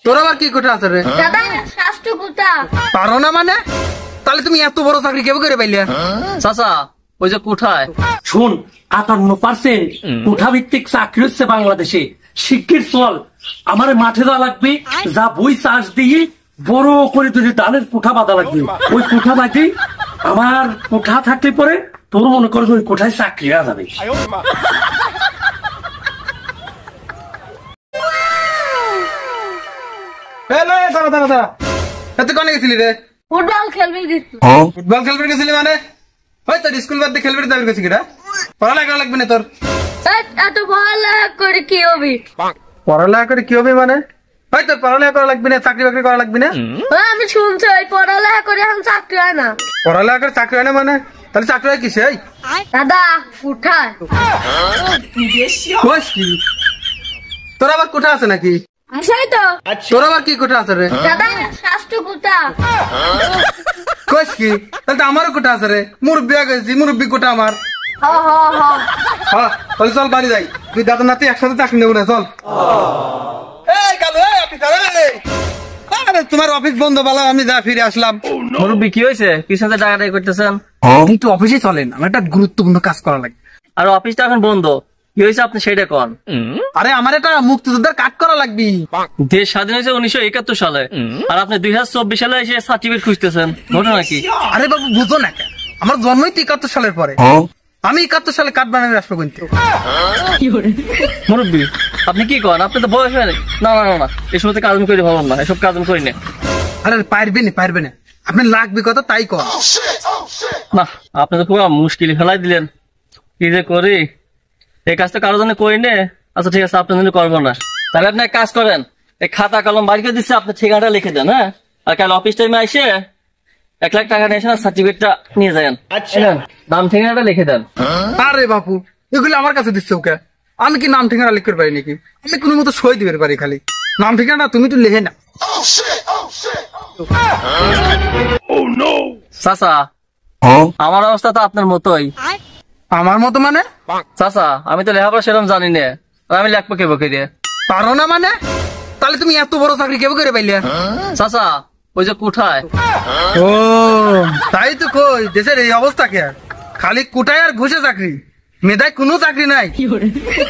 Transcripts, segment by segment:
তোর আবার কি কোঠা আছে রে? দাদা স্বাস্থ্য কোঠা। পারো না মানে? তাহলে তুমি এত বড় চাকরি কেমন করে পাইলে? চাচা ওই যে কোঠায় শুন 58% কোঠা ভিত্তিক চাকরি হচ্ছে বাংলাদেশে। শিক্ষিত চল, আমার মাঠে দেওয়া লাগবে, যা বই চাষ দিয়ে বড় করে তুই ধানের কোঠা বাঁধা লাগবে। ওই কোঠা বাঁধি আমার কোঠা থাকলে পরে তোর মনে করো ওই কোঠায় চাকরি হয়ে যাবে। এত কনে গেছিলি রে? ফুটবল খেলবি দিচ্ছি। ফুটবল খেলবে গেছিলি মানে? হয়তো স্কুল বাদ দিয়ে খেলবে যাবি গেছি কিনা? পড়ালেখা লাগবে না তোর? এত পড়ালেখা করে কি হবি? পড়ালেখা করে কি হবে মানে? হয়তো পড়ালেখা করা লাগবে না, চাকরি বাকরি করা লাগবে না? আমি শুনছি ওই পড়ালেখা করে এখন চাকরি হয় না। পড়ালেখা করে চাকরি হয় না মানে? তাহলে চাকরি হয় কিসে? দাদা কোঠায়। কইস কি? তোর আবার কোঠা আছে নাকি? আসাই তো। তোর আবার কি কোঠা আছে রে? দাদা স্বাস্থ্য কোঠা। কইস কি? তাহলে তো আমারও কোঠা আছে রে। মুরব্বি আগে গেছি, মুরব্বি কোঠা আমার। হ হ হ। হ্যাঁ তাহলে চল বাড়ি যাই, তুই দাদা নাতি একসাথে চাকরি নেবো না, চল। এই কালু, এই অফিসার, এই। আরে তোমার অফিস বন্ধ বলা, আমি যা ফিরে আসলাম। মুরব্বী কি হয়েছে? কি সাথে ডাকাডাকি করতেছেন? একটু অফিসে চলেন, আমার একটা গুরুত্বপূর্ণ কাজ করা লাগে। আর অফিসটা এখন বন্ধ, কি হয়েছে আপনি সেটা কন। আরে আমার একটা মুক্তিযোদ্ধার কাজ করা লাগবে। দেশ স্বাধীন হয়েছে 1971 সালে, আর আপনি 2024 সালে এসে সার্টিফিকেট খুঁজতেছেন, ঘটনা কি? আরে বাবু বুঝো না কেন, আমার জন্মই তো 71 সালের পরে। আমি 71 সালে কাঠ বানাবি আসবো কিন্তু। মুরব্বী আপনি কি করেন? আপনি তো বয়স হয় না। না না না, এই সময় কাজ আমি করি ভাবুন না, এসব কাজ আমি করি না। আরে পারবে না, আপনি লাগবে কথা তাই কর না। আপনি তো খুব মুশকিল ফেলাই দিলেন, কি যে করি। এই কাজ তো কারোর জন্য করি না। আচ্ছা ঠিক আছে, আপনার জন্য করবো না। তাহলে আপনি এক কাজ করেন, এই খাতা কলম বাড়ি করে দিচ্ছে, আপনি ঠিকানাটা লিখে দেন। হ্যাঁ, আর কাল অফিস টাইমে এসে 1 লাখ টাকা নিয়ে এসে সার্টিফিকেটটা নিয়ে যান। নাম ঠিকানাটা লিখে দেন। আরে বাপু এগুলো আমার কাছে দিচ্ছে ওকে? আমি কি নাম ঠিকানা লিখতে পারি নাকি? আমি কোনো মতো সই দিতে পারি, খালি নাম ঠিকানা তুমি তো লিখে না। চাচা আমার অবস্থা তো আপনার মতোই। আমার মতো মানে? চাচা আমি তো লেখাপড়া সেরকম জানি না, আর আমি লেখবো কে বকে দিয়ে। পারো না মানে? তাহলে তুমি এত বড় চাকরি কেমন করে পাইলে? চাচা ওই যে কোঠায়। ও তাই তো কই, দেশের এই অবস্থা কে? খালি কোটায় আর ঘুষে চাকরি, মেধায় কোনো চাকরি নাই।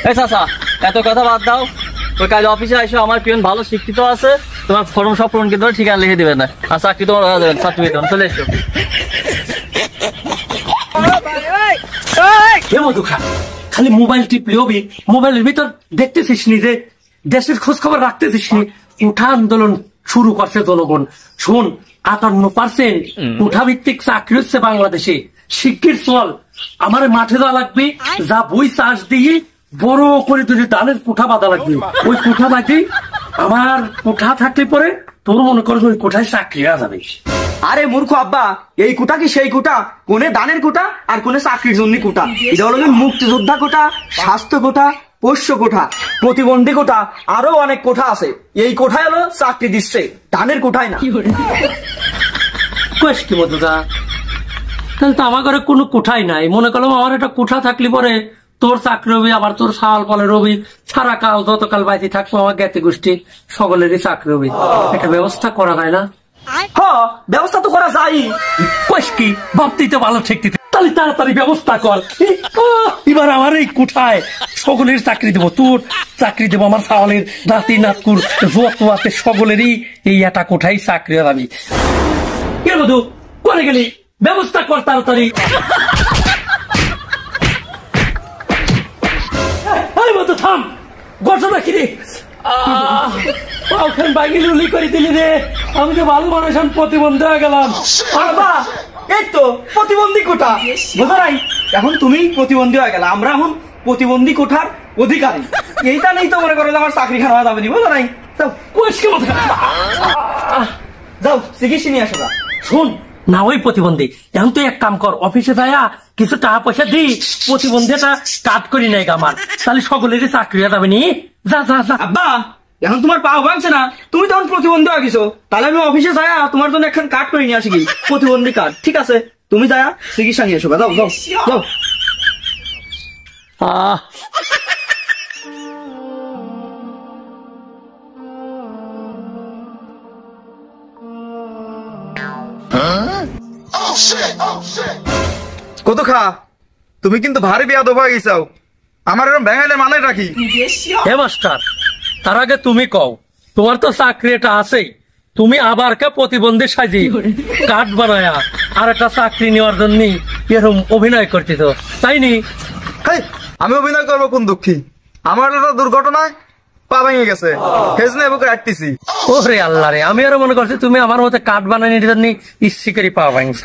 এই চাচা এত কথা বাদ দাও, ওই কাজ অফিসে আসো, আমার পিয়ন ভালো শিক্ষিত আছে, তোমার ফর্ম সব পূরণ করে ঠিকানা লিখে দিবে না, আর চাকরি তোমার হয়ে যাবে, সার্টিফিকেট চলে এসো। মধু খা, খালি মোবাইল টিপলে হবি? মোবাইলের ভিতর দেখতেছিস নি যে দেশের খোঁজ খবর রাখতেছিস নি? উঠা আন্দোলন শুরু করছে জনগণ। শুন 58% উঠা ভিত্তিক চাকরি হচ্ছে বাংলাদেশে। শিক্ষিত চল, আমার মাঠে দেওয়া লাগবে, যা বই চাষ দিয়ে বড় করে তুই ধানের কোঠা বাঁধা লাগবে। ওই কোঠা বাঁধি আমার কোঠা থাকলে পরে তোর মনে করো ওই কোঠায় চাকরি হয়ে যাবে। আরে মূর্খ আব্বা, এই কোটা কি সেই কোটা? কোনে দানের কোটা আর কোনে চাকরির জন্য কোটা। এটা হলো মুক্তিযোদ্ধা কোটা, স্বাস্থ্য কোটা, পোষ্য কোঠা, প্রতিবন্ধী কোটা, আরো অনেক কোঠা আছে। এই কোঠায় হলো চাকরি দিচ্ছে, দানের কোঠায় না। কয়েস কি মধুদা, তাহলে তো আমার ঘরে কোনো কোঠাই নাই। মনে করলাম আমার একটা কোঠা থাকলে পরে তোর চাকরি হবে, আবার তোর সাল পালে রবি, সারা কাল যতকাল বাইতে থাকবো আমার জ্ঞাতি গোষ্ঠী সকলেরই চাকরি হবে। একটা ব্যবস্থা করা যায় না? হ্যাঁ ব্যবস্থা তো করা যায়। কয়েস কি ভাবতেই তো ভালো ঠেকতে, তাহলে তাড়াতাড়ি ব্যবস্থা কর। এবার আমার এই কোঠায় সকলের চাকরি দেবো, তোর চাকরি দেবো, আমার সাওয়ালের নাতি নাতকুর যত আছে সকলেরই এই একটা কোঠায় চাকরি হবে। কে মধু করে গেলি? ব্যবস্থা কর তাড়াতাড়ি। মতো থাম, ঘটনা কি রে? ওখানে বাগিল উলি করে দিলি রে, আমি তো ভালো মানুষ, আমি প্রতিবন্ধী হয়ে গেলাম। আব্বা এই তো প্রতিবন্ধী কোঠা, বোঝা নাই? এখন তুমি প্রতিবন্ধী হয়ে গেল, আমরা এখন প্রতিবন্ধী কোঠার অধিকারী। এইটা নেই তো মনে করো আমার চাকরি খাওয়া হওয়া যাবে, বোঝা নাই? যাও চিকিৎসা নিয়ে আসো। শোন না, ওই প্রতিবন্ধী এখন তুই এক কাম কর, অফিসে যাইয়া কিছু টাকা পয়সা দি, প্রতিবন্ধীটা কাট করি নাই আমার, তাহলে সকলেরই চাকরি যাবে নি। যা যা যা। আব্বা এখন তোমার পা ভাঙছে না, তুমি তখন প্রতিবন্ধী হয়ে গেছো, তাহলে আমি অফিসে যাইয়া তোমার জন্য এখন কার্ড করে নিয়ে আসি, কি প্রতিবন্ধী কার্ড। ঠিক আছে তুমি যাইয়া চিকিৎসা নিয়ে এসো। যাও যাও যাও। কত খা তুমি কিন্তু ভারী বিয়াদব হয়ে গেছাও আমার এরকম ব্যাঙাইলে মানে রাখি হে মাস্টার, তার আগে তুমি কও, তোমার তো চাকরি এটা আছেই, তুমি আবার কে প্রতিবন্ধী সাজি কার্ড বানায়া আর একটা চাকরি নেওয়ার জন্য এরকম অভিনয় করতেছ, তাই নি? হেই, আমি অভিনয় করবো কোন দুঃখী? আমার একটা দুর্ঘটনায় পা ভেঙে গেছে, হেজনে বুকে রাখতেছি। ওরে আল্লাহ রে, আমি আরো মনে করছি তুমি আমার মতো কার্ড বানানোর জন্য ইচ্ছে করে পাওয়া ভাঙছ।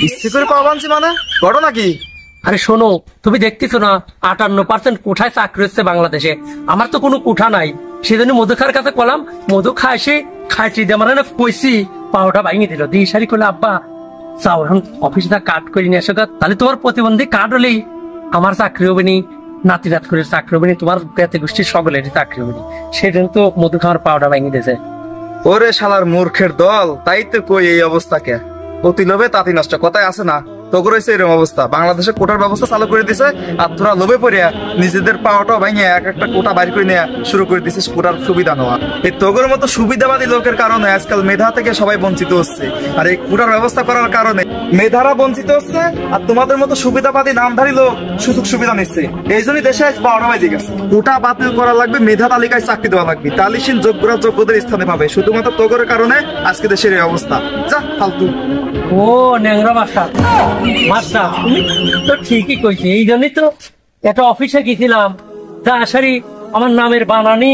ইচ্ছে করে পা ভাঙছি মানে ঘটনা কি? আরে শোনো, তুমি দেখতেছো না 58% কোঠায় চাকরি হচ্ছে বাংলাদেশে, আমার তো কোনো কোঠা নাই, সেজন্য মধু খার কাছে কলাম, মধু খায় সে খাইছি দিয়ে মানে না কইছি, পাওটা ভাঙিয়ে দিল। দিয়ে সারি করলে আব্বা যাও এখন অফিসে কার্ড করে নিয়ে আসো, তাহলে তোমার প্রতিবন্ধী কার্ড হলেই আমার চাকরি হবে নি, নাতি নাত করে চাকরি হবে নি, তোমার জাতি গোষ্ঠীর সকলেরই চাকরি হবে নি। সেজন্য তো মধু খাওয়ার পাওটা ভাঙিয়ে দিয়েছে। ওরে শালার মূর্খের দল, তাই তো কই এই অবস্থাকে। অতি লোভে তাঁতি নষ্ট, কথায় আছে না? তোর হয়েছে এরকম অবস্থা, বাংলাদেশে কোটার ব্যবস্থা চালু করে দিছে, আর তোরা লোভে পড়িয়া নিজেদের পাওয়াটা ভাঙিয়ে এক একটা কোটা বাইর করে নেওয়া শুরু করে দিছিস, কোটার সুবিধা নেওয়া। এই তোগের মতো সুবিধাবাদী লোকের কারণে আজকাল মেধা থেকে সবাই বঞ্চিত হচ্ছে, আর এই কোটার ব্যবস্থা করার কারণে মেধারা বঞ্চিত হচ্ছে, আর তোমাদের মতো সুবিধাবাদী নামধারী লোক সুযোগ সুবিধা নিচ্ছে। এই জন্যই দেশে আজ 12টা বাজে গেছে। কোটা বাতিল করা লাগবে, মেধা তালিকায় চাকরি দেওয়া লাগবে, তালিশীন যোগ্যরা যোগ্যদের স্থানে পাবে। শুধুমাত্র তোগের কারণে আজকে দেশের এই অবস্থা। যা ফালতু। ও ন্যাংরা মাস্টার, মাস্টার তুমি তো ঠিকই কইছি, এই জন্যই তো একটা অফিসে গেছিলাম, তা আসারি আমার নামের বানানি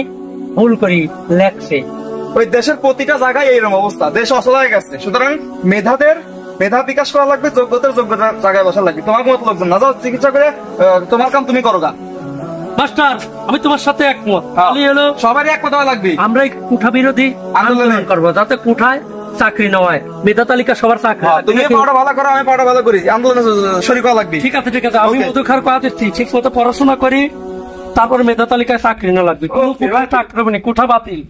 ভুল করি লেখছে। ওই দেশের প্রতিটা জায়গায় এইরকম অবস্থা, দেশ অচল হয়ে গেছে। সুতরাং মেধা বিকাশ করা লাগবে, যোগ্যতার জায়গায় বসা লাগবে। তোমার মতো লোকজন না যাও চিকিৎসা করে তোমার কাম তুমি করো গা। মাস্টার আমি তোমার সাথে একমত, তাহলে হলো সবারই এক কথা লাগবে। আমরা এই কুঠা বিরোধী আন্দোলন করবো, যাতে কুঠায় চাকরি নেওয়া হয়, মেধা তালিকা সবার চাকরি। তুমি পাওয়াটা ভালো করো, আমি পাওয়াটা ভালো করি, আন্দোলনে শরীর করা লাগবে। ঠিক আছে ঠিক আছে, আমি মধু খার কথা দিচ্ছি, ঠিক মতো পড়াশোনা করি, তারপরে মেধা তালিকায় চাকরি না লাগবে, কোনো চাকরি হবে না, কুঠা বাতিল।